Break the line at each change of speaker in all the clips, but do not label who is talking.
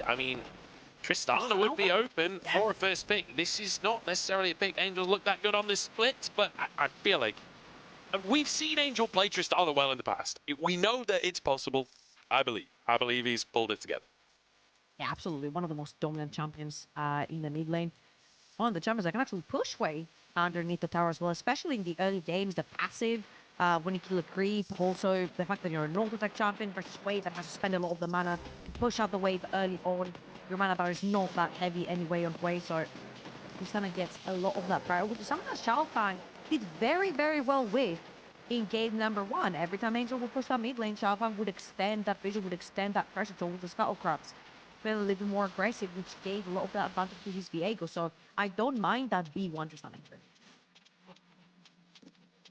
I mean, Tristana would be open for a first pick. This is not necessarily a pick Angel looked that good on this split, but I feel like we've seen Angel play Tristana well in the past. We know that it's possible. I believe he's pulled it together.
Yeah, absolutely. One of the most dominant champions in the mid lane. One of the champions that can actually push Jwei underneath the tower as well, especially in the early games, the passive, when you kill a creep, also the fact that you're an auto-attack champion versus Jwei that has to spend a lot of the mana to push out the wave early on. Your mana bar is not that heavy anyway on Jwei, so Tristana gets a lot of that priority, which is something that XiaoFang did very, very well with in game number 1. Every time Angel would push that mid lane, XiaoFang would extend that vision, would extend that pressure towards the Scuttle Crabs. Feel a little bit more aggressive, which gave a lot of that advantage to his Viego. So I don't mind that B1 Tristana entry.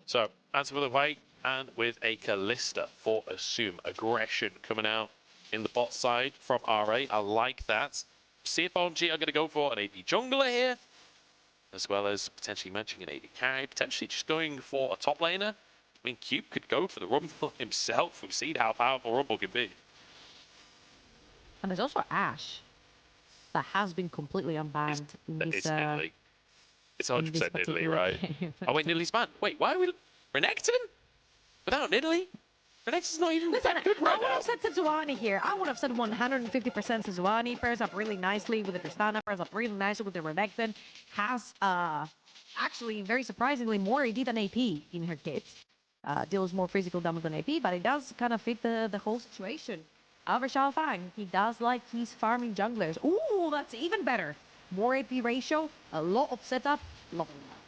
So, answer for the way, and with a Kalista for Assum. Aggression coming out in the bot side from RA. I like that. See if OMG are going to go for an AD jungler here, as well as potentially matching an AD carry, potentially just going for a top laner. I mean, Cube could go for the Rumble himself. We've seen how powerful Rumble can be.
And there's also Ashe that has been completely unbanned in this.
It's Nidalee. It's
in this
100% Nidalee,
particular
right?
game.
Oh wait, Nidalee's banned. Wait, why are we Renekton? Without Nidalee? Renekton's not even that good right
I would
now.
have said Sejuani here. I would have said 150% Sejuani. Pairs up really nicely with the Tristana. Pairs up really nicely with the Renekton. Has actually, very surprisingly, more AD than AP in her kit. Deals more physical damage than AP, but it does kind of fit the whole situation. However, XiaoFang, he does like his farming junglers. Ooh, that's even better. More AP ratio, a lot of setup, loving that.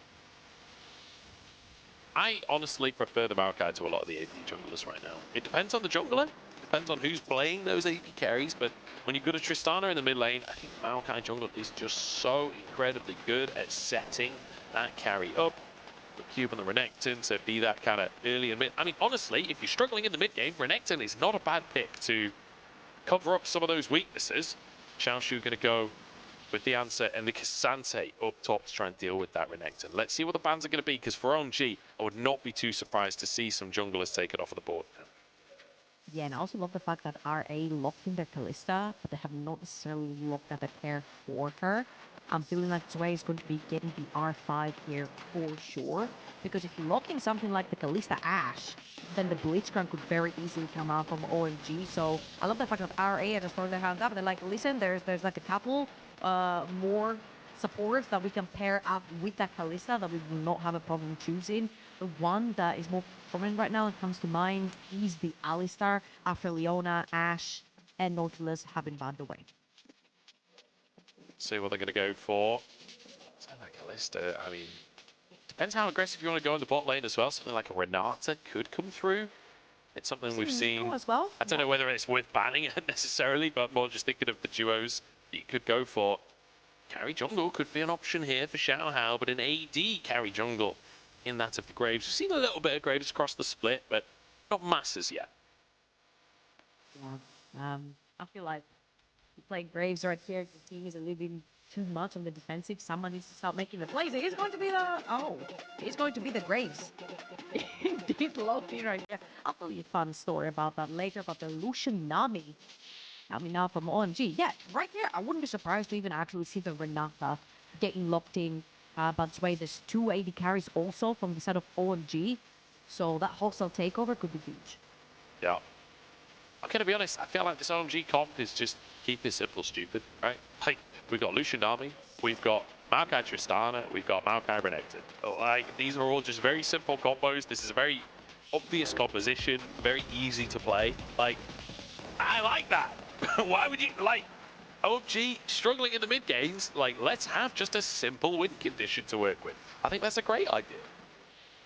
I honestly prefer the Maokai to a lot of the AP junglers right now. It depends on the jungler, depends on who's playing those AP carries, but when you've got a Tristana in the mid lane, I think Maokai jungler is just so incredibly good at setting that carry up. The Cube and the Renekton to be that kind of early and mid. I mean, honestly, if you're struggling in the mid game, Renekton is not a bad pick to cover up some of those weaknesses. Xiaoxu going to go with the answer and the Cassante up top to try and deal with that Renekton. Let's see what the bans are going to be, because for OMG, I would not be too surprised to see some junglers take it off of the board.
Yeah, and I also love the fact that RA locked in their Kalista, but they have not necessarily locked at the pair for her. I'm feeling like Jwei is going to be getting the R5 here for sure, because if you lock in something like the Kalista Ashe, then the Blitzcrank could very easily come out from OMG. So I love the fact that RA are just throwing their hands up and they're like, listen, there's like a couple more supports that we can pair up with that Kalista that we will not have a problem choosing. The one that is more prominent right now that comes to mind is the Alistar after Leona, Ashe, and Nautilus have been banned away.
See what they're going to go for. Something like Kalista, I mean, depends how aggressive you want to go in the bot lane as well. Something like a Renata could come through. It's something we've seen
as well.
I don't know whether it's worth banning it necessarily, but more just thinking of the duos that you could go for. Carry jungle could be an option here for Xiaohao, but an AD carry jungle in that of the Graves. We've seen a little bit of Graves across the split, but not masses yet.
Yeah. I feel like you play Graves right here. The team is a little bit too much on the defensive. Someone needs to start making the plays. It is going to be it's going to be the Graves. Indeed, locked in right here. I'll tell you a fun story about that later, about the Lucian Nami. I mean, now from OMG. Yeah, right here, I wouldn't be surprised to even actually see the Renata getting locked in. But Jwei, there's 2 AD carries also from the side of OMG. So that hostile takeover could be huge.
Yeah. I'm going to be honest, I feel like this OMG comp is just keep it simple, stupid, right? Like, we've got Lucian Nami, we've got Maokai Tristana, we've got Maokai Renekton. Like, these are all just very simple combos. This is a very obvious composition, very easy to play. Like, I like that. Why would you, like, OMG struggling in the mid games? Like, let's have just a simple win condition to work with. I think that's a great idea.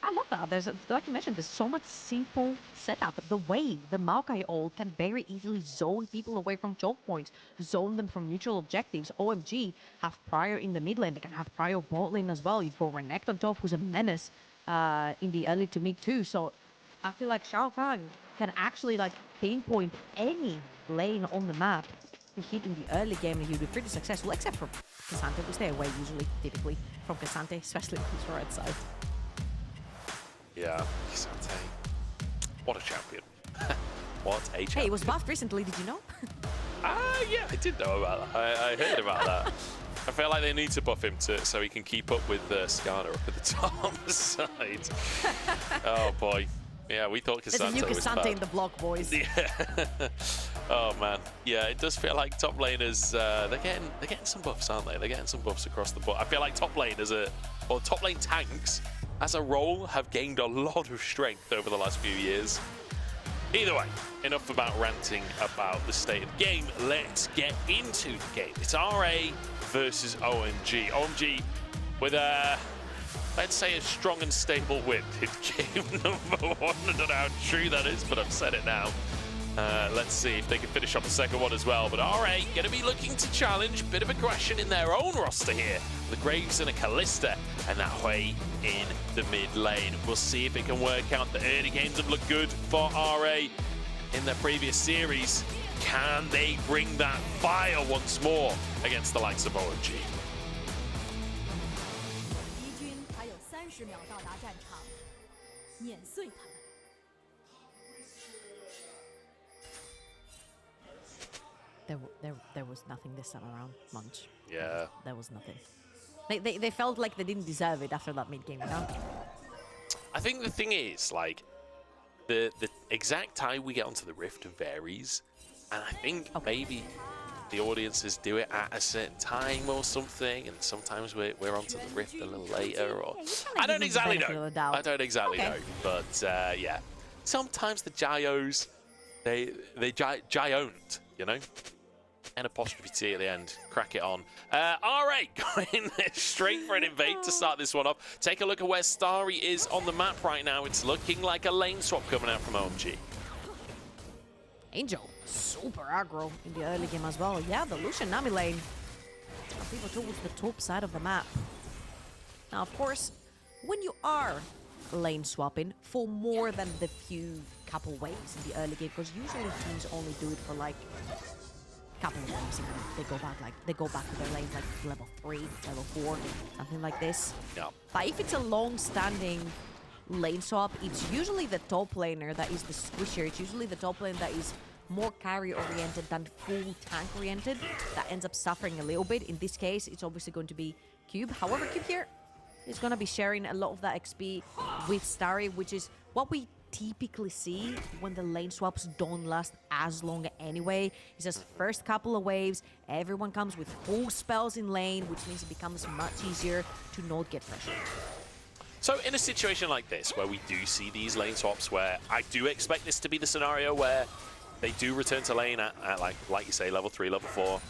I love that. Like you mentioned, there's so much simple setup. The way the Maokai ult can very easily zone people away from choke points, zone them from neutral objectives. OMG have prior in the mid lane. They can have prior bot lane as well. You've got Renekton on top, who's a menace in the early to mid too. So I feel like XiaoFang can actually like pinpoint any lane on the map to hit in the early game, and he'll be pretty successful, except for Cassante. We stay away usually, typically, from Cassante, especially if he's right side.
Yeah, Cassante. What a champion. What a champion.
Hey, it was buffed recently, did you know?
Yeah, I did know about that. I heard about that. I feel like they need to buff him so he can keep up with Skarner up at the top side. Oh boy. Yeah, we thought Cassante was bad.
There's a new Cassante in the block, boys.
Yeah. Oh man. Yeah, it does feel like top laners, they're getting some buffs, aren't they? They're getting some buffs across the board. I feel like top laners or top lane tanks as a role have gained a lot of strength over the last few years. Either way, enough about ranting about the state of the game. Let's get into the game. It's RA versus OMG. OMG with let's say a strong and stable win in game number 1. I don't know how true that is, but I've said it now. Let's see if they can finish off the second one as well. But RA going to be looking to challenge. Bit of aggression in their own roster here. The Graves and a Kalista, and that Jwei in the mid lane. We'll see if it can work out. The early games have looked good for RA in their previous series. Can they bring that fire once more against the likes of OMG?
There was nothing this time around, Munch.
Yeah.
There was nothing. They felt like they didn't deserve it after that mid-game, you know?
I think the thing is, like, the exact time we get onto the Rift varies, and I think maybe the audiences do it at a certain time or something, and sometimes we're onto the Rift a little later, or I don't exactly know. I don't exactly know, but yeah, sometimes the Gyos they Gioned, you know. An apostrophe T at the end. Crack it on. RA going straight for an invade to start this one off. Take a look at where Starry is on the map right now. It's looking like a lane swap coming out from OMG.
Angel, super aggro in the early game as well. Yeah, the Lucian Nami lane. People towards the top side of the map. Now, of course, when you are lane swapping for more than the few couple waves in the early game, because usually teams only do it for like couple of waves, and they go back to their lanes like level 3, level 4, something like this.
Yeah.
But if it's a long-standing lane swap, it's usually the top laner that is the squisher. It's usually the top lane that is more carry-oriented than full tank-oriented that ends up suffering a little bit. In this case, it's obviously going to be Cube. However, Cube here is going to be sharing a lot of that XP with Starry, which is what we typically see when the lane swaps don't last as long anyway. It's just first couple of waves, everyone comes with full spells in lane, which means it becomes much easier to not get pressured.
So in a situation like this, where we do see these lane swaps, where I do expect this to be the scenario where they do return to lane at like you say, level 3, level 4,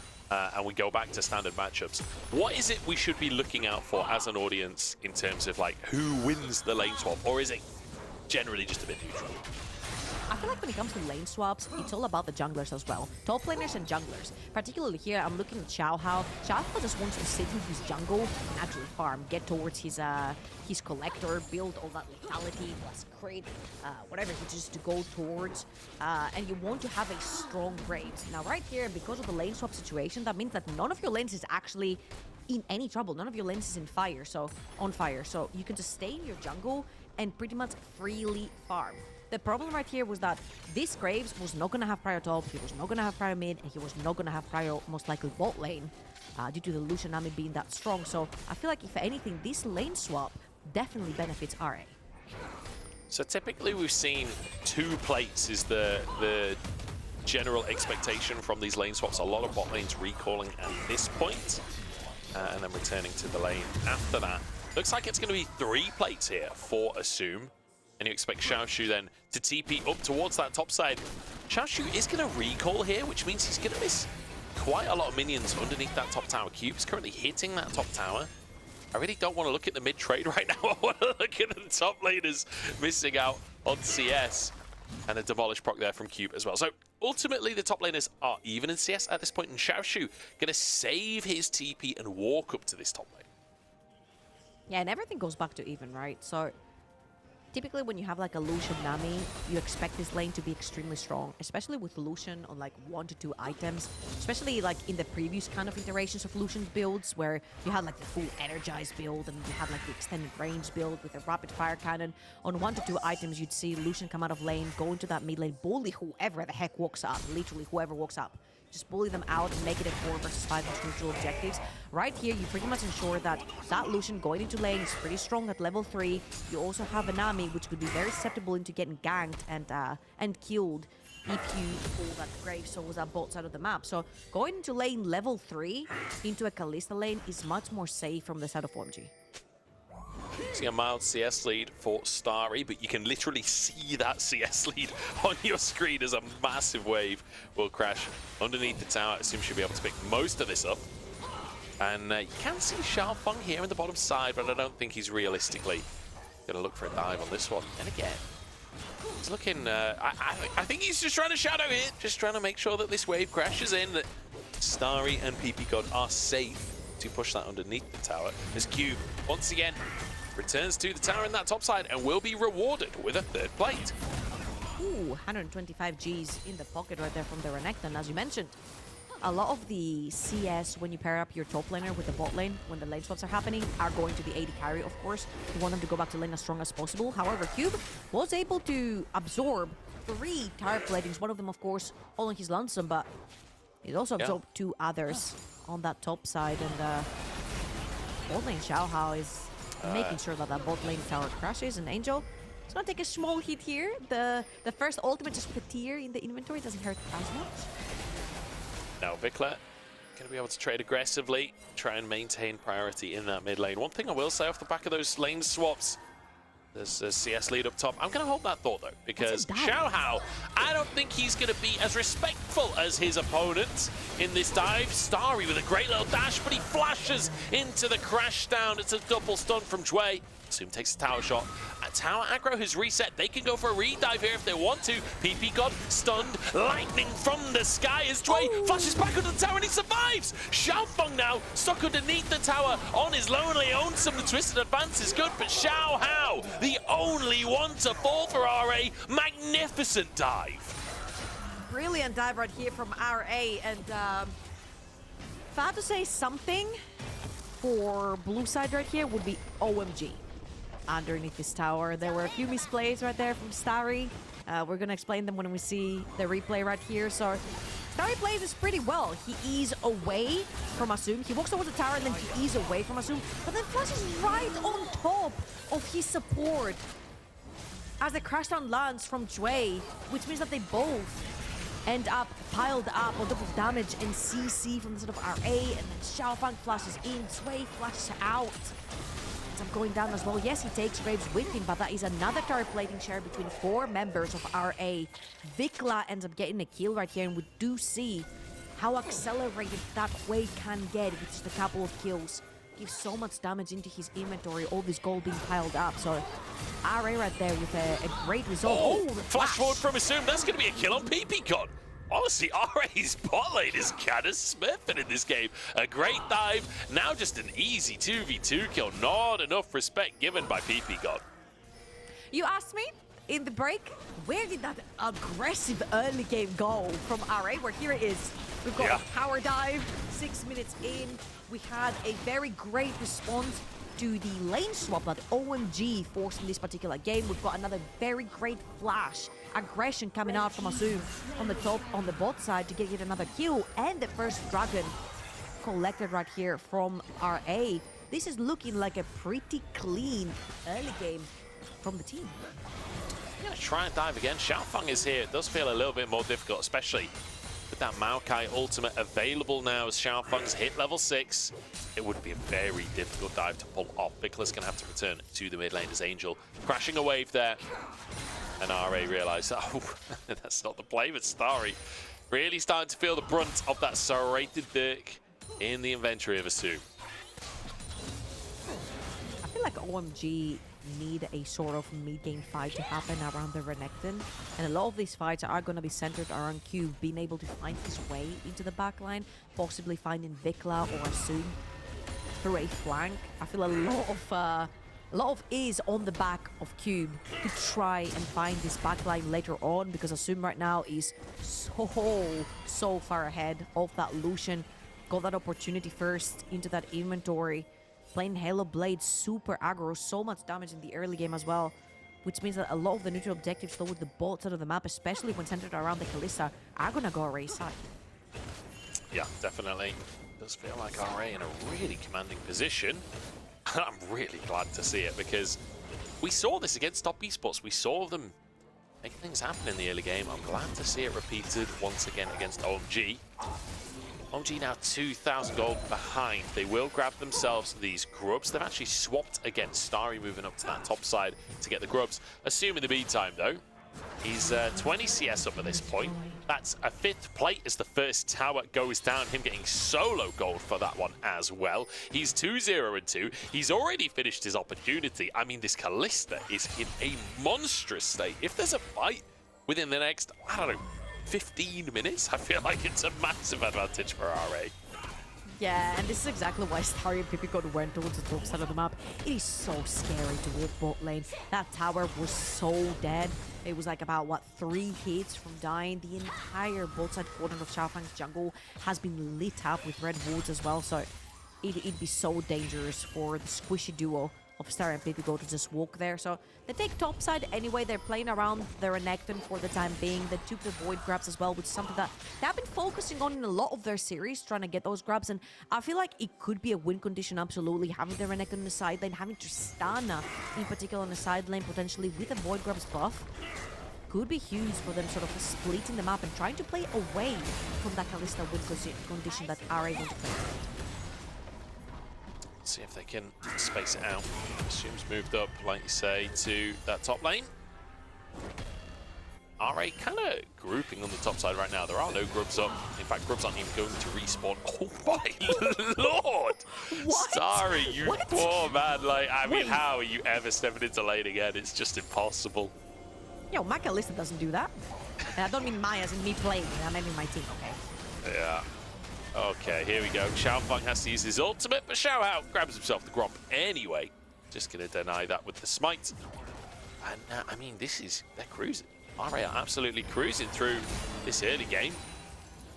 and we go back to standard matchups, what is it we should be looking out for as an audience in terms of like who wins the lane swap, or is it generally just a bit neutral?
I feel like when it comes to lane swaps, it's all about the junglers as well. Top laners and junglers. Particularly here, I'm looking at Xiaohao. Xiaohao just wants to sit in his jungle and actually farm, get towards his collector, build all that lethality, plus crit, whatever he just to go towards. And you want to have a strong Graves. Now right here, because of the lane swap situation, that means that none of your lanes is actually in any trouble. None of your lanes is on fire, so you can just stay in your jungle and pretty much freely farm. The problem right here was that this Graves was not going to have prior top, he was not going to have prior mid, and he was not going to have prior most likely bot lane due to the Lucian Nami being that strong. So I feel like if anything, this lane swap definitely benefits RA.
So typically we've seen 2 plates is the general expectation from these lane swaps. A lot of bot lanes recalling at this point, and then returning to the lane after that. Looks like it's going to be 3 plates here for Assum. And you expect Xiaoxu then to TP up towards that top side. Xiaoxu is going to recall here, which means he's going to miss quite a lot of minions underneath that top tower. Cube's currently hitting that top tower. I really don't want to look at the mid trade right now. I want to look at the top laners missing out on CS. And a demolished proc there from Cube as well. So ultimately the top laners are even in CS at this point. And Xiaoxu going to save his TP and walk up to this top lane.
Yeah, and everything goes back to even, right? So typically when you have like a Lucian Nami, you expect this lane to be extremely strong, especially with Lucian on like 1 to 2 items, especially like in the previous kind of iterations of Lucian's builds where you had like the full energized build and you had like the extended range build with a rapid fire cannon. On 1 to 2 items, you'd see Lucian come out of lane, go into that mid lane, bully whoever the heck walks up, literally whoever walks up. just bully them out and make it a 4 versus 5 neutral objectives. Right here, you pretty much ensure that that Lucian going into lane is pretty strong at level 3. You also have an Ami, which could be very susceptible into getting ganked and killed if you pull that Grave Souls that bot side of the map. So going into lane level 3 into a Kalista lane is much more safe from the side of OMG.
See a mild CS lead for Starry, but you can literally see that CS lead on your screen as a massive wave will crash underneath the tower. Assum should be able to pick most of this up. And you can see XiaoFang here in the bottom side, but I don't think he's realistically going to look for a dive on this one. And again, he's looking... I think he's just trying to shadow here, just trying to make sure that this wave crashes in, that Starry and Ppgod are safe to push that underneath the tower. As Cube, once again, returns to the tower in that top side and will be rewarded with a 3rd plate.
Ooh, 125 Gs in the pocket right there from the Renekton, as you mentioned. A lot of the CS, when you pair up your top laner with the bot lane, when the lane swaps are happening, are going to be AD carry, of course. You want them to go back to lane as strong as possible. However, Cube was able to absorb 3 tower platings, one of them, of course, all on his lonesome, but he's also absorbed 2 others on that top side. And bot lane Xiaohao is making sure that that bot lane tower crashes, and Angel is going to take a small hit here. The first ultimate just put a tier in the inventory, doesn't hurt as much.
Now Vicla going to be able to trade aggressively, try and maintain priority in that mid lane. One thing I will say off the back of those lane swaps, there's a CS lead up top. I'm going to hold that thought though, because Xiaohao, I don't think he's going to be as respectful as his opponent in this dive. Starry with a great little dash, but he flashes into the crash down. It's a double stun from Jwei. Assum takes the tower shot. Tower aggro has reset. They can go for a re-dive here if they want to. Ppgod stunned. Lightning from the sky as Jwei flashes back under the tower and he survives. XiaoFang now stuck underneath the tower on his lonely Assum. The twisted advance is good, but Xiaohao, the only one to fall for RA. Magnificent dive.
Brilliant dive right here from RA. And if I had to say something for blue side right here would be OMG. Underneath this tower, there were a few misplays right there from Starry. We're gonna explain them when we see the replay right here. So Starry plays this pretty well. He eases away from Assum. He walks towards the tower and then he eases away from Assum, but then flashes right on top of his support as the crash down lands from Jwei, which means that they both end up piled up on top of damage and CC from the side of RA, and then XiaoFang flashes in, Jwei flashes out. Up going down as well. Yes, he takes Graves with him, but that is another tower plating share between 4 members of RA. Vicla ends up getting a kill right here, and we do see how accelerated that Jwei can get with just a couple of kills. Gives so much damage into his inventory, all this gold being piled up. So RA right there with a great result.
Oh, flash forward from Assum. That's going to be a kill on Ppgod. Honestly, RA's bot lane is kind of smurfing in this game. A great dive, now just an easy 2v2 kill. Not enough respect given by Ppgod.
You asked me in the break, where did that aggressive early game go from RA? Where here it is. We've got a power dive, 6 minutes in. We had a very great response to the lane swap that OMG forced in this particular game. We've got another very great flash aggression coming out from Assum on the top, on the bot side to get yet another kill, and the first dragon collected right here from RA. This is looking like a pretty clean early game from the team.
I'm gonna try and dive again. XiaoFang is here. It does feel a little bit more difficult, especially with that Maokai ultimate available now as XiaoFang's hit level 6. It would be a very difficult dive to pull off. Vicla's gonna have to return to the mid lane as Angel crashing a wave there. And RA realised, oh, that's not the play, but Starry really starting to feel the brunt of that serrated Dirk in the inventory of Assum.
I feel like OMG need a sort of mid-game fight to happen around the Renekton, and a lot of these fights are going to be centered around Cube being able to find his way into the backline, possibly finding Vicla or Assum through a flank. I feel a lot of is on the back of Cube to try and find this backline later on, because Assum right now is so far ahead of that Lucian. Got that opportunity first into that inventory. Playing Halo Blade, super aggro, so much damage in the early game as well, which means that a lot of the neutral objectives towards the bot side of the map, especially when centered around the Kalista, are gonna go RA side.
Yeah, definitely. It does feel like RA in a really commanding position. I'm really glad to see it because we saw this against top esports. We saw them make things happen in the early game. I'm glad to see it repeated once again against OMG. OMG now 2,000 gold behind. They will grab themselves these grubs. They've actually swapped against Starry moving up to that top side to get the grubs. Assum in the meantime, though, he's 20 CS up at this point. That's a 5th plate as the first tower goes down. Him getting solo gold for that one as well. He's 2-0-2. He's already finished his opportunity. I mean, this Kalista is in a monstrous state. If there's a fight within the next, I don't know, 15 minutes, I feel like it's a massive advantage for RA.
Yeah, and this is exactly why Starry and Ppgod went towards the top side of the map. It is so scary to walk bot lane. That tower was so dead. It was like about, what, 3 hits from dying. The entire bot side quadrant of XiaoFang's jungle has been lit up with red wards as well, so it'd be so dangerous for the squishy duo of Starry and Ppgod to just walk there. So they take top side anyway. They're playing around their Renekton for the time being. They took the void grabs as well, which is something that they've been focusing on in a lot of their series, trying to get those grabs. And I feel like it could be a win condition, absolutely, having the Renekton on the side lane, having Tristana in particular on the side lane, potentially with a void grabs buff. Could be huge for them sort of splitting the map and trying to play away from that Kalista win condition that RA want to play.
See if they can space it out. Assum's moved up, like you say, to that top lane. RA kind of grouping on the top side right now. There are no grubs up. In fact, grubs aren't even going to respawn. Oh my lord!
What?
Starry, you
What?
poor man. Like, I mean,
Wait.
how are you ever stepping into lane again? It's just impossible.
Yo, my Kalista doesn't do that. And I don't mean my as in me playing, I mean my team, okay?
Yeah. Okay, here we go. XiaoFang has to use his ultimate, but Xiaohao grabs himself the Gromp anyway. Just going to deny that with the smite. And, I mean, they're cruising. RA are absolutely cruising through this early game.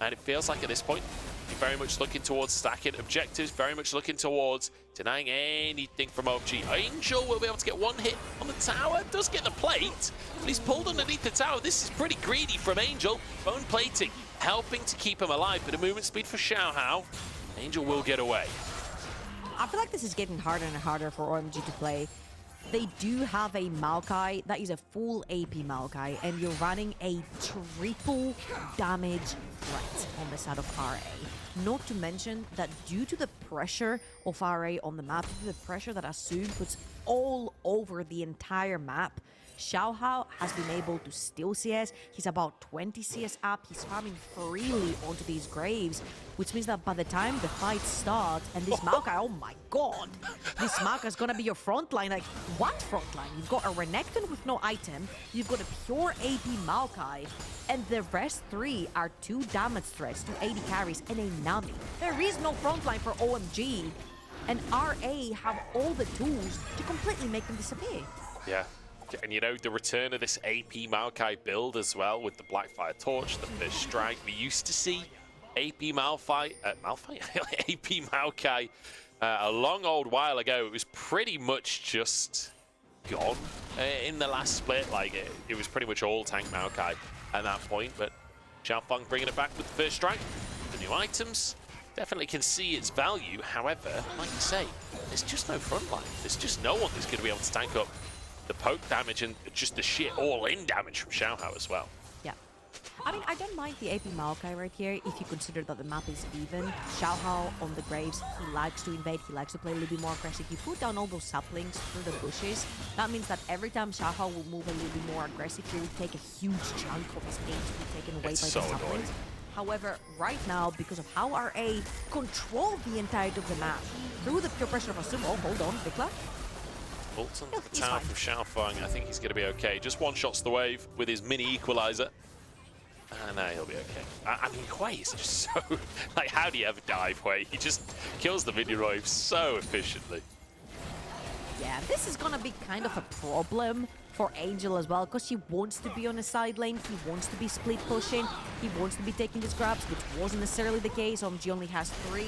And it feels like at this point, you're very much looking towards stacking objectives, very much looking towards denying anything from OMG. Angel will be able to get one hit on the tower, does get the plate, but he's pulled underneath the tower. This is pretty greedy from Angel. Bone plating, helping to keep him alive, but a movement speed for Xiaohao. Angel will get away.
I feel like this is getting harder and harder for OMG to play. They do have a Maokai that is a full AP Maokai, and you're running a triple damage threat on the side of RA. Not to mention that due to the pressure of RA on the map, due to the pressure that Assum puts all over the entire map, Xiaohao has been able to steal CS. He's about 20 CS up. He's farming freely onto these graves, which means that by the time the fight starts, and this Maokai, oh my god, this Maokai is gonna be your front line. Like, what front line? You've got a Renekton with no item, you've got a pure AP Maokai, and the rest 3 are 2 damage threats, 2 AD carries, and a Nami. There is no front line for OMG, and RA have all the tools to completely make them disappear.
Yeah. And you know, the return of this AP Maokai build as well with the Blackfire Torch, the first strike. We used to see AP Maokai a long old while ago. It was pretty much just gone in the last split. Like, it was pretty much all tank Maokai at that point. But XiaoFang bringing it back with the first strike. The new items definitely can see its value. However, like you say, there's just no front line. There's just no one who's going to be able to tank up the poke damage and just the sheer all-in damage from Xiaohao as well.
Yeah. I mean, I don't mind the AP Maokai right here if you consider that the map is even. Xiaohao on the graves, he likes to invade, he likes to play a little bit more aggressive. You put down all those saplings through the bushes, that means that every time Xiaohao will move a little bit more aggressive, he will take a huge chunk of his aim to be taken away by the saplings.
Annoying.
However, right now, because of how RA control the entirety of the map, through the pure pressure of Assum, oh, hold on, Vicla.
Ult onto the tower from XiaoFang. I think he's going to be okay. Just one-shots the wave with his mini equalizer. And he'll be okay. I mean, Jwei is just so... Like, how do you ever die, Jwei? He just kills the minion wave so efficiently.
Yeah, this is going to be kind of a problem for Angel as well, because he wants to be on the side lane, he wants to be split pushing, he wants to be taking his grabs, which wasn't necessarily the case. OMG only has 3.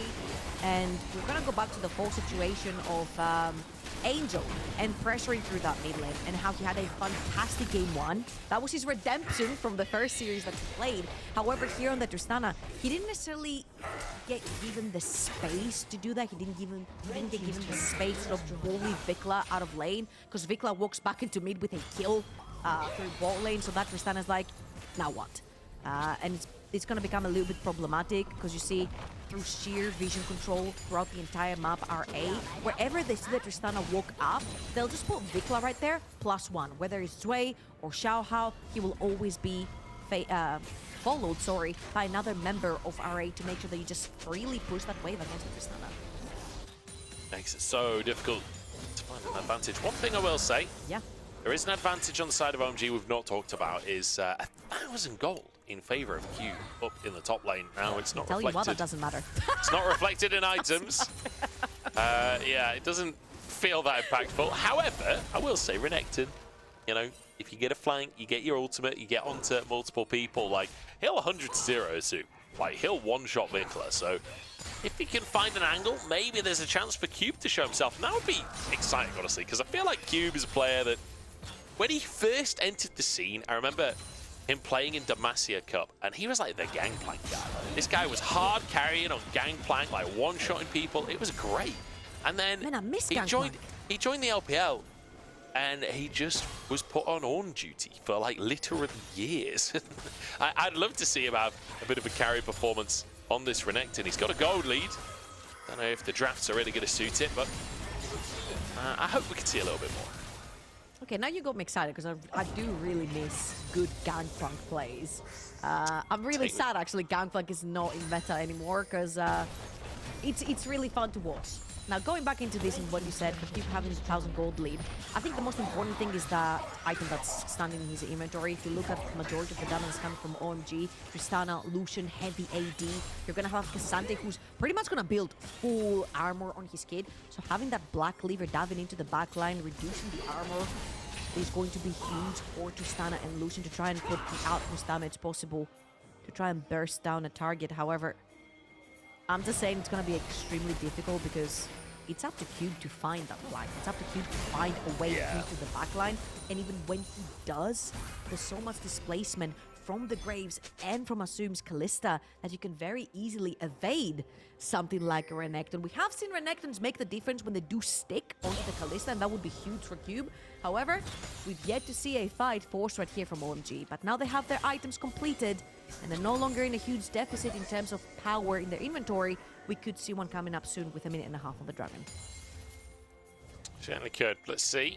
And we're going to go back to the whole situation of Angel and pressuring through that mid lane, and how he had a fantastic game 1. That was his redemption from the first series that he played. However, here on the Tristana, he didn't necessarily get given the space to do that. He didn't get given the space to bully Vicla out of lane, because Vicla walks back into mid with a kill through bot lane. So that Tristana's like, now what? And it's going to become a little bit problematic, because you see, through sheer vision control throughout the entire map, RA, wherever they see the Tristana walk up, they'll just put Vicla right there, +1. Whether it's Jwei or Xiaohao, he will always be followed, by another member of RA to make sure that you just freely push that wave against the Tristana.
Makes it so difficult to find an advantage. One thing I will say, there is an advantage on the side of OMG we've not talked about, is 1,000 gold in favor of Cube up in the top lane. Now it's not reflected.
Tell you what, that doesn't matter.
It's not reflected in items. Yeah, it doesn't feel that impactful. However, I will say Renekton, you know, if you get a flank, you get your ultimate, you get onto multiple people, like, he'll 100-0 Assum. Like, he'll one-shot Vicla, so if he can find an angle, maybe there's a chance for Cube to show himself. And that would be exciting, honestly, because I feel like Cube is a player that, when he first entered the scene, I remember him playing in Demacia Cup, and he was like the gangplank guy. This guy was hard carrying on gangplank, like one-shotting people. It was great. And then he joined the LPL, and he just was put on own duty for like literally years. I'd love to see him have a bit of a carry performance on this Renekton. He's got a gold lead. Don't know if the drafts are really going to suit it, but I hope we can see a little bit more.
Okay, now you got me excited, because I do really miss good Gangplank plays. I'm really sad, actually, Gangplank is not in meta anymore, because it's really fun to watch. Now, going back into this and what you said, for Cube having his 1,000 gold lead, I think the most important thing is that item that's standing in his inventory. If you look at the majority of the damage coming from OMG, Tristana, Lucian, heavy AD, you're going to have Cassandre, who's pretty much going to build full armor on his kit. So having that black lever diving into the backline, reducing the armor, is going to be huge for Tristana and Lucian to try and put the utmost damage possible to try and burst down a target. However, I'm just saying it's going to be extremely difficult, because it's up to Cube to find that flank. It's up to Cube to find a way into the backline. And even when he does, there's so much displacement from the Graves and from Assum's Kalista that you can very easily evade something like a Renekton. We have seen Renektons make the difference when they do stick onto the Kalista, and that would be huge for Cube. However, we've yet to see a fight forced right here from OMG. But now they have their items completed, and they're no longer in a huge deficit in terms of power in their inventory. We could see one coming up soon with a minute and a half on the Dragon.
Certainly could. Let's see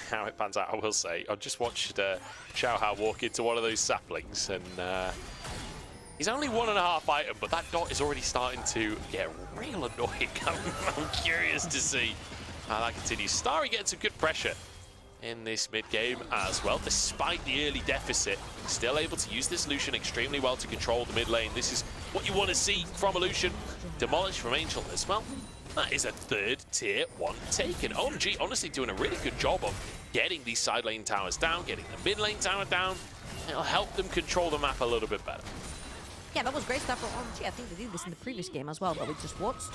how it pans out. I will say, I just watched Xiaohao walk into one of those saplings, and he's only 1.5 item, but that dot is already starting to get real annoying. I'm curious to see how that continues. Starry getting some good pressure in this mid-game as well, despite the early deficit. Still able to use this Lucian extremely well to control the mid lane. This is what you want to see from a Lucian. Demolished from Angel as well. That is a 3rd tier 1 taken. OMG honestly doing a really good job of getting these side lane towers down, getting the mid lane tower down. It'll help them control the map a little bit better.
Yeah, that was great stuff from OMG. I think they did this in the previous game as well that we just watched.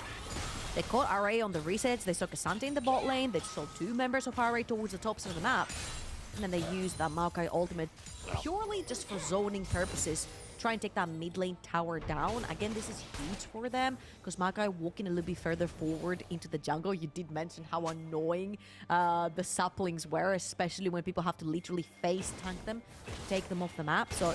They caught RA on the resets, they saw Cassandre in the bot lane, they saw 2 members of RA towards the top side of the map, and then they used that Maokai ultimate purely just for zoning purposes, try and take that mid lane tower down. Again, this is huge for them, because Maokai walking a little bit further forward into the jungle. You did mention how annoying the saplings were, especially when people have to literally face tank them to take them off the map. So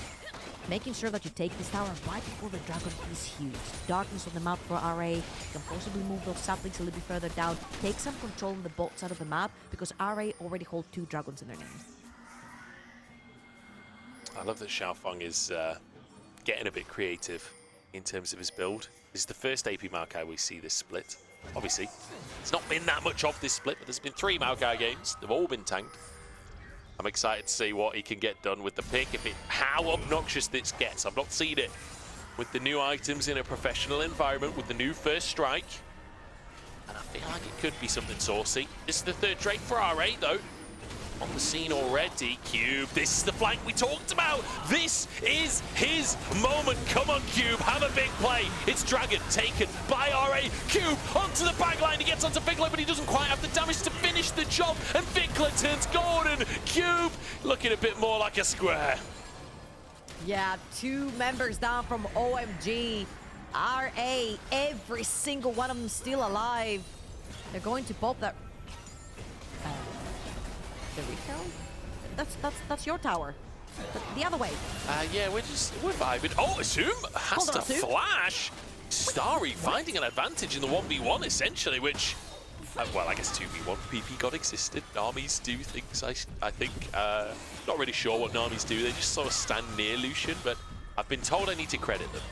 making sure that you take this tower right before the dragon is huge. Darkness on the map for RA. You can possibly move those saplings a little bit further down. Take some control on the bot side of the map, because RA already hold 2 dragons in their name.
I love that XiaoFang is getting a bit creative in terms of his build. This is the first AP Maokai we see this split. Obviously, it's not been that much of this split, but there's been 3 Maokai games. They've all been tanked. I'm excited to see what he can get done with the pick, how obnoxious this gets. I've not seen it with the new items in a professional environment, with the new first strike. And I feel like it could be something saucy. This is the 3rd trade for RA, though. on the scene already. Cube, this is the flank we talked about. This is his moment. Come on, Cube, have a big play. It's Dragon taken by RA. Cube onto the back line. He gets onto Vicla, but he doesn't quite have the damage to finish the job. And Vicla turns golden. Cube looking a bit more like a square.
Yeah, 2 members down from OMG. RA, every single one of them still alive. They're going to pop that. The recount? That's your tower. The other way.
Yeah, we're vibing. Oh, Assum has to flash. Starry finding an advantage in the 1v1 essentially, which, well, I guess 2v1. Ppgod existed. Namis do things, I think. Not really sure what Namis do. They just sort of stand near Lucian, but I've been told I need to credit them.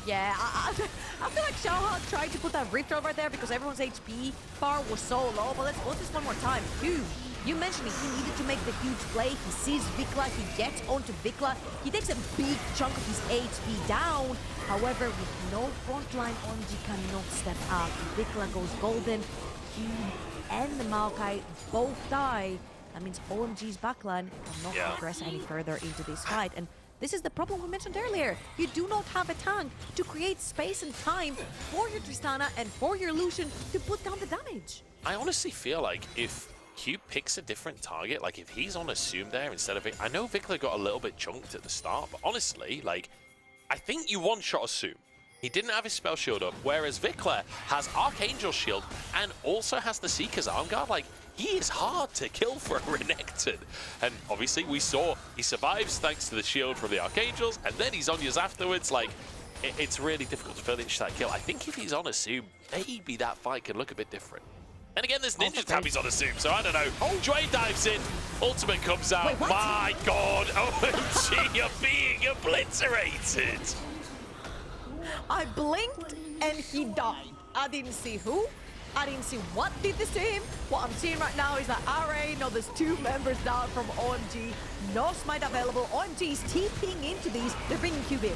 Yeah, I feel like Xiaohao tried to put that rift over there because everyone's HP bar was so low, but let's watch this one more time. Cube, you mentioned it, he needed to make the huge play. He sees Vicla, he gets onto Vicla, he takes a big chunk of his HP down. However, with no frontline, OMG cannot step up. Vicla goes golden, Cube and the Maokai both die. That means OMG's backline cannot progress any further into this fight. And this is the problem we mentioned earlier. You do not have a tank to create space and time for your Tristana and for your Lucian to put down the damage.
I honestly feel like if Cube picks a different target, like if he's on Assum there instead of it, I know Vicla got a little bit chunked at the start, but honestly, like, I think you one-shot Assum. He didn't have his spell shield up, whereas Vicla has Archangel shield and also has the Seeker's arm guard. Like, he is hard to kill for a Renekton. And obviously we saw he survives thanks to the shield from the Archangels, and then he's on yours afterwards. Like, it's really difficult to finish that kill. I think if he's on Assum, maybe that fight could look a bit different. And again, there's Ninja Tabbies on Assum, so I don't know. Oh, Jwei dives in, ultimate comes out. Wait, my God, OMG, you're being obliterated.
I blinked and he died. I didn't see who. I didn't see what did this to him. What I'm seeing right now is that RA, no, there's 2 members down from OMG. No smite available. OMG is TPing into these. They're bringing Cube in.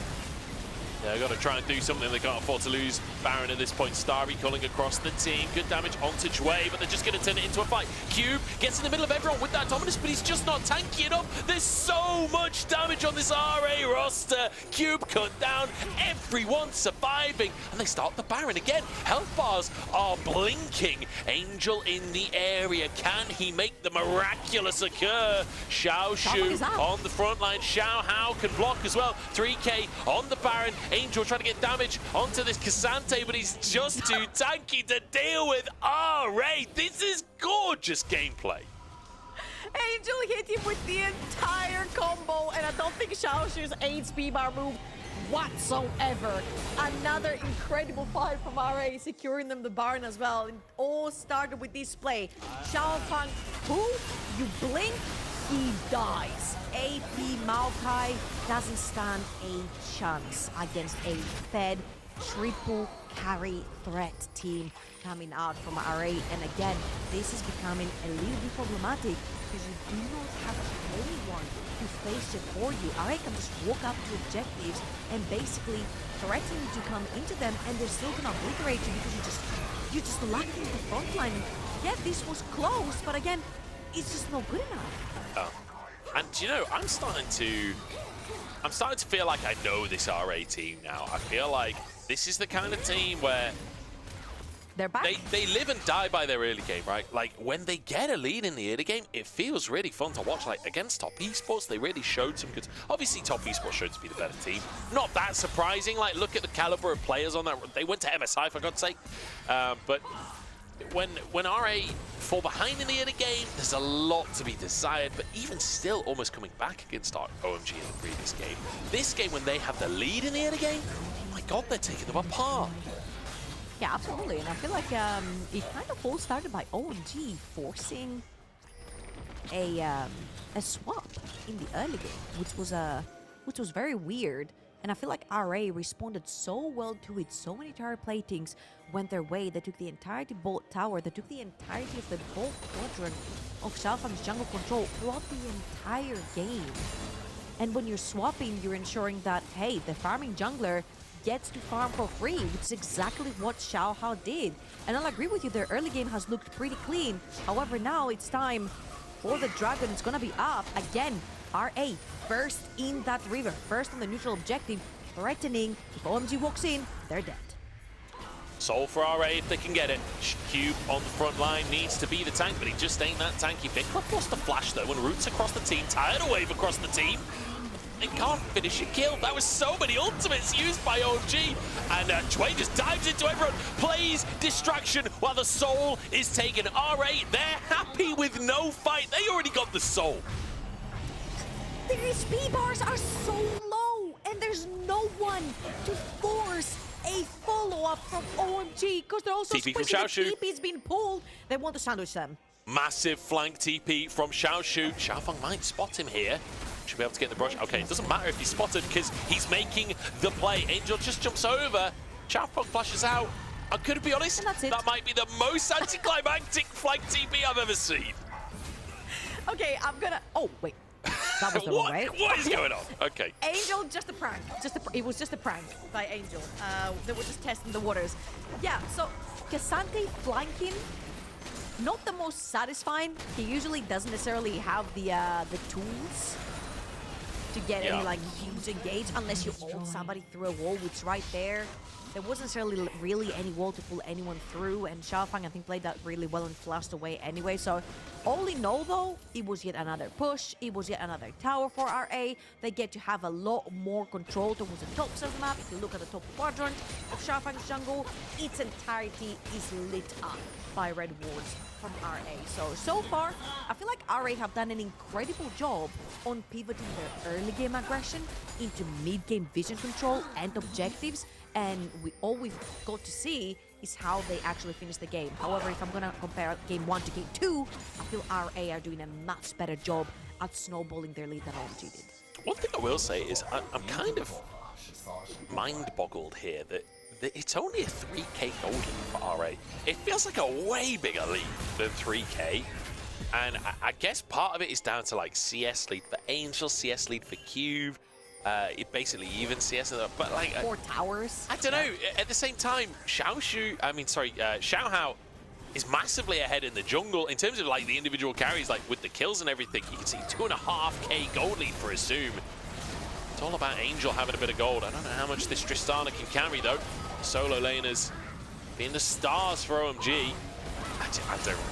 Yeah, they've got to try and do something. They can't afford to lose. Baron at this point. Starry calling across the team. Good damage onto Jwei, but they're just going to turn it into a fight. Cube gets in the middle of everyone with that dominance, but he's just not tanky enough. There's so much damage on this RA roster. Cube cut down. Everyone surviving. And they start the Baron again. Health bars are blinking. Angel in the area. Can he make the miraculous occur? Xiaoxu on the front line. Xiaohao can block as well. 3k on the Baron. Angel trying to get damage onto this Cassante, but he's just too tanky to deal with. RA, this is gorgeous gameplay.
Angel hit him with the entire combo, and I don't think Xiaoxu's HP bar moved whatsoever. Another incredible fight from RA, securing them the Baron as well. It all started with this play. XiaoFang, who? You blink, he dies. AP Maokai doesn't stand a chance against a fed triple carry threat team coming out from RA. And again, this is becoming a little bit problematic because you do not have anyone to face it for you. RA can just walk up to objectives and basically threaten you to come into them, and they're still gonna obliterate you because you're just lacking the front line. Yeah, this was close, but again, it's just not good enough.
Oh. And you know, I'm starting to feel like I know this RA team now. I feel like this is the kind of team where
they're back.
They live and die by their early game, right? Like, when they get a lead in the early game, it feels really fun to watch. Like, against Top Esports, they really showed some good... Obviously, Top Esports showed to be the better team. Not that surprising. Like, look at the caliber of players on that. They went to MSI, for God's sake. But when RA fall behind in the early game, there's a lot to be desired, but even still almost coming back against our OMG in the previous game. This game, when they have the lead in the early game, oh my God, they're taking them apart.
Yeah, absolutely, and I feel like it kind of all started by OMG forcing a swap in the early game, which was very weird. And I feel like RA responded so well to it. So many tower platings went their way. They took the entirety bot tower. They took the entirety of the bot quadrant of XiaoFang's jungle control throughout the entire game. And when you're swapping, you're ensuring that, hey, the farming jungler gets to farm for free, which is exactly what Xiaohao did. And I'll agree with you, their early game has looked pretty clean. However, now it's time for the Dragon. It's gonna be up again. RA first in that river, first on the neutral objective, threatening. If OMG walks in, they're dead.
Soul for RA if they can get it. Cube on the front line needs to be the tank, but he just ain't that tanky. Vicla forced the flash though, and roots across the team, tidal wave across the team. They can't finish a kill. That was so many ultimates used by OMG. And Jwei just dives into everyone, plays distraction while the soul is taken. RA, they're happy with no fight. They already got the soul.
Their HP bars are so low, and there's no one to force a follow-up from OMG, because they're also
TP from
squishing.
Xiaoxu.
The TP's been pulled. They want to sandwich them.
Massive flank TP from Xiaoxu. XiaoFang might spot him here. Should be able to get the brush. Okay, it doesn't matter if he's spotted because he's making the play. Angel just jumps over. XiaoFang flashes out. I'm going to be honest, that might be the most anticlimactic flank TP I've ever seen.
Okay, I'm gonna... Oh, wait. That was the wrong way.
What is going on? Okay.
Angel, just a prank. It was just a prank by Angel. They were just testing the waters. Yeah, so Cassante flanking, not the most satisfying. He usually doesn't necessarily have the tools to get any like huge engage unless you ult somebody through a wall, which right there. There wasn't necessarily really any wall to pull anyone through, and XiaoFang, I think, played that really well and flashed away anyway. So, all in all, though, it was yet another push. It was yet another tower for RA. They get to have a lot more control towards the top of the map. If you look at the top quadrant of XiaoFang's jungle, its entirety is lit up by red wards from RA. So far, I feel like RA have done an incredible job on pivoting their early game aggression into mid-game vision control and objectives. And all we've got to see is how they actually finish the game. However, if I'm going to compare game 1 to game 2, I feel RA are doing a much better job at snowballing their lead than OMG did.
One thing I will say is I'm kind of mind-boggled here that it's only a 3k gold lead for RA. It feels like a way bigger lead than 3k. And I guess part of it is down to like CS lead for Angel, CS lead for Cube. It basically even CS, but like
4 towers.
I don't know. At the same time, Xiaohao is massively ahead in the jungle in terms of like the individual carries, like with the kills and everything. You can see 2.5k gold lead for Assum. It's all about Angel having a bit of gold. I don't know how much this Tristana can carry though. Solo laners being the stars for OMG.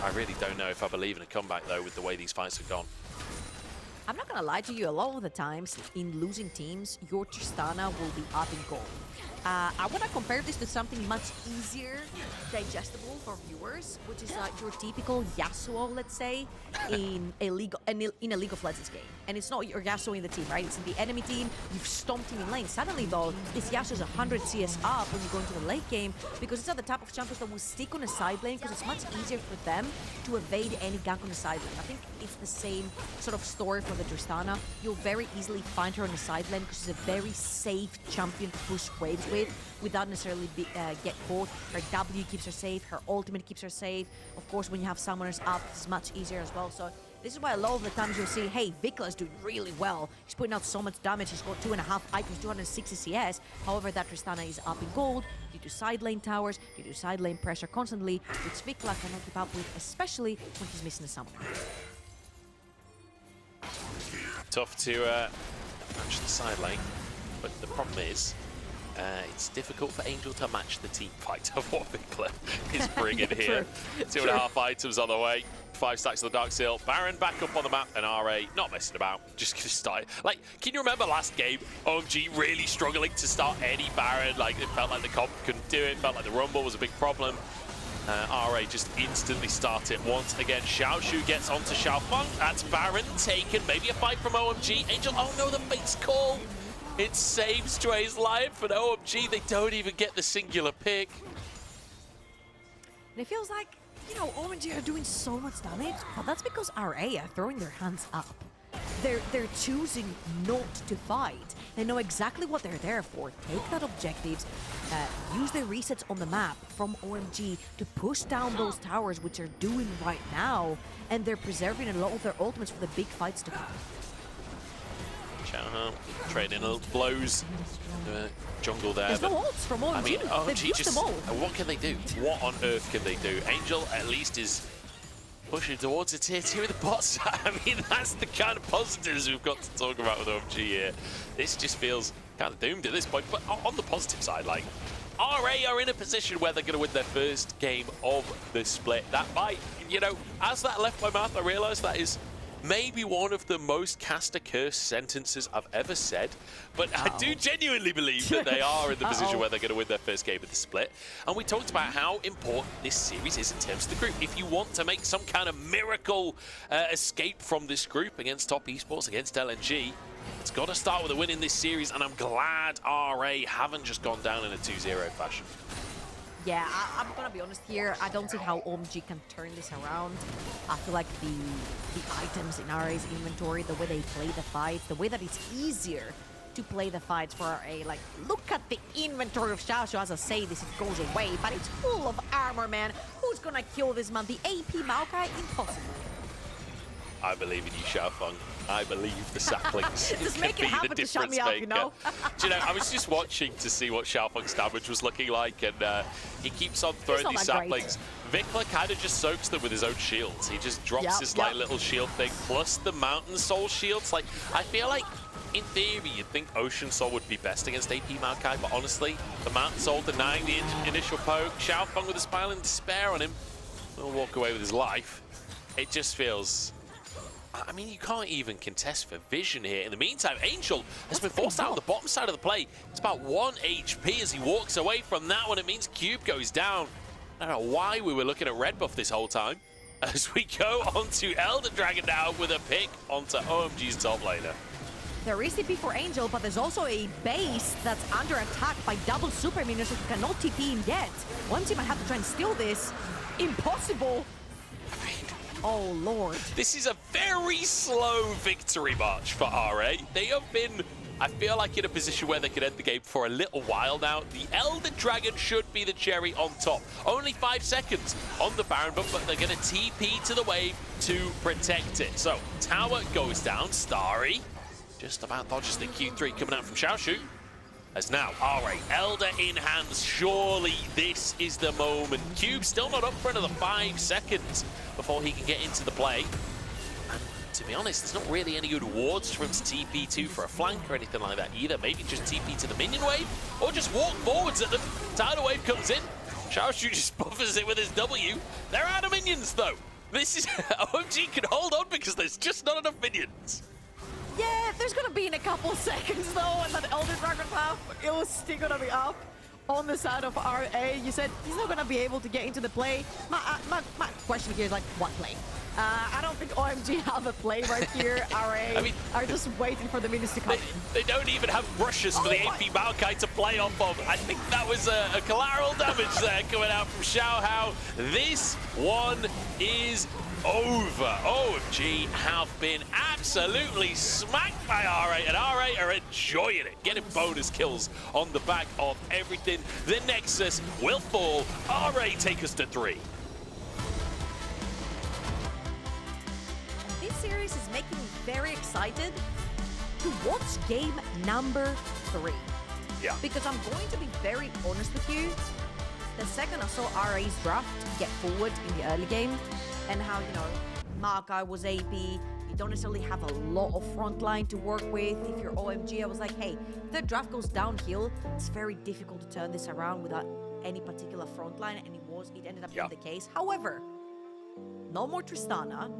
I really don't know if I believe in a comeback though with the way these fights have gone.
I'm not gonna lie to you, a lot of the times in losing teams, your Tristana will be up in gold. I want to compare this to something much easier, digestible for viewers, which is your typical Yasuo, let's say, in a League of Legends game. And it's not your Yasuo in the team, right? It's in the enemy team. You've stomped him in lane. Suddenly, though, this Yasuo's 100 CS up when you go into the late game because it's not the type of champions that will stick on a side lane because it's much easier for them to evade any gank on the side lane. I think it's the same sort of story for the Tristana. You'll very easily find her on the side lane because she's a very safe champion to push waves with without necessarily get caught. Her W keeps her safe, her ultimate keeps her safe. Of course, when you have summoners up, it's much easier as well. So this is why a lot of the times you'll see, hey, Vicla is doing really well. He's putting out so much damage. He's got 2.5 items, 260 CS. However, that Tristana is up in gold due to side lane towers, due to side lane pressure constantly, which Vicla cannot keep up with, especially when he's missing a summoner.
Tough to match the side lane, but the problem is it's difficult for Angel to match the team fight of what Vicla is bringing here. 2.5 items on the way, 5 stacks of the Dark Seal. Baron back up on the map, and RA not messing about, just gonna start. Like, can you remember last game, OMG really struggling to start any Baron? Like, it felt like the comp couldn't do it, felt like the Rumble was a big problem. RA just instantly start it once again. Xiaoxu gets onto XiaoFang. That's Baron taken. Maybe a fight from OMG. Angel, oh no, the fate's call. It saves Jwei's life, but OMG, they don't even get the singular pick.
And it feels like, you know, OMG are doing so much damage, but that's because RA are throwing their hands up. They're choosing not to fight. They know exactly what they're there for. Take that objectives, use the resets on the map from OMG to push down those towers, which they're doing right now, and they're preserving a lot of their ultimates for the big fights to come.
Xiaohao trading little blows. Jungle there.
There's no ults from OMG.
I mean, OMG
just them all.
What can they do? What on earth can they do? Angel at least is pushing towards a tier 2 with the bots. I mean, that's the kind of positives we've got to talk about with OMG here. This just feels kind of doomed at this point. But on the positive side, like, RA are in a position where they're going to win their first game of the split. That might, you know, as that left my mouth, I realized that is maybe one of the most caster curse sentences I've ever said, but I do genuinely believe that they are in the position where they're going to win their first game of the split. And we talked about how important this series is in terms of the group. If you want to make some kind of miracle escape from this group against top esports, against LNG, it's got to start with a win in this series, and I'm glad RA haven't just gone down in a 2-0 fashion.
Yeah, I'm gonna be honest here. I don't see how OMG can turn this around. I feel like the items in RA's inventory, the way they play the fights, the way that it's easier to play the fights for RA. Like, look at the inventory of Xiaoxu. As I say this, it goes away, but it's full of armor, man. Who's gonna kill this man? The AP Maokai? Impossible.
I believe in you, Xiaofang. I believe the saplings
just
can
make it
be
happen
the
to shut
difference
me up,
maker.
you know?
Do you know, I was just watching to see what Xiaofang's damage was looking like, and he keeps on throwing these saplings. Vicla kind of just soaks them with his own shields. He just drops his like little shield thing, plus the Mountain Soul shields. Like, I feel like, in theory, you'd think Ocean Soul would be best against AP Maokai, but honestly, the Mountain Soul denying the initial poke, Xiaofang with a Smile and Despair on him, he'll walk away with his life. It just feels... I mean, you can't even contest for vision here. In the meantime, Angel has been forced out on the bottom side of the play. It's about 1 HP as he walks away from that one. It means Cube goes down. I don't know why we were looking at red buff this whole time. As we go onto Elder Dragon now with a pick onto OMG's top laner.
There is TP for Angel, but there's also a base that's under attack by double super minions who cannot TP him yet. One team might have to try and steal this. Impossible.
I mean,
oh, Lord.
This is a very slow victory march for RA. They have been, I feel like, in a position where they could end the game for a little while now. The Elder Dragon should be the cherry on top. Only 5 seconds on the Baron, but they're going to TP to the wave to protect it. So, tower goes down. Starry just about dodges the Q3 coming out from Xiaoxu. As now, RA, Elder in hands. Surely this is the moment. Cube still not up for another 5 seconds before he can get into the play. And to be honest, there's not really any good wards for him to TP to for a flank or anything like that either. Maybe just TP to the minion wave, or just walk forwards at them. Tidal wave comes in. Xiaoxu just buffers it with his W. They're out of minions though. This is OMG can hold on because there's just not enough minions.
Yeah, there's gonna be in a couple seconds though, and that Elder Dragon path, it was still gonna be up on the side of RA. You said he's not gonna be able to get into the play. My question here is like, what play? I don't think OMG have a play right here. RA are just waiting for the minions to come in.
They don't even have brushes for the AP Maokai to play off of. I think that was a collateral damage there coming out from Xiaohao. This one is over. OMG have been absolutely smacked by RA, and RA are enjoying it, getting bonus kills on the back of everything. The Nexus will fall. RA take us to 3.
This series is making me very excited to watch game number 3.
Yeah.
Because I'm going to be very honest with you. The second I saw RA's draft get forward in the early game, and how, you know, Maokai was AP, you don't necessarily have a lot of frontline to work with. If you're OMG, I was like, hey, if the draft goes downhill, it's very difficult to turn this around without any particular frontline, and it ended up being the case. However, no more Tristana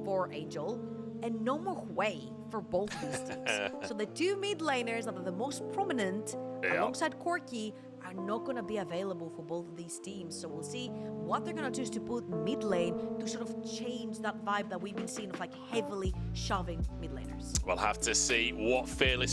for Angel, and no more Jwei for both of these teams. So the 2 mid laners that are the most prominent, alongside Corki, are not going to be available for both of these teams. So we'll see what they're going to choose to put mid lane to sort of change that vibe that we've been seeing of like heavily shoving mid laners.
We'll have to see what Fearless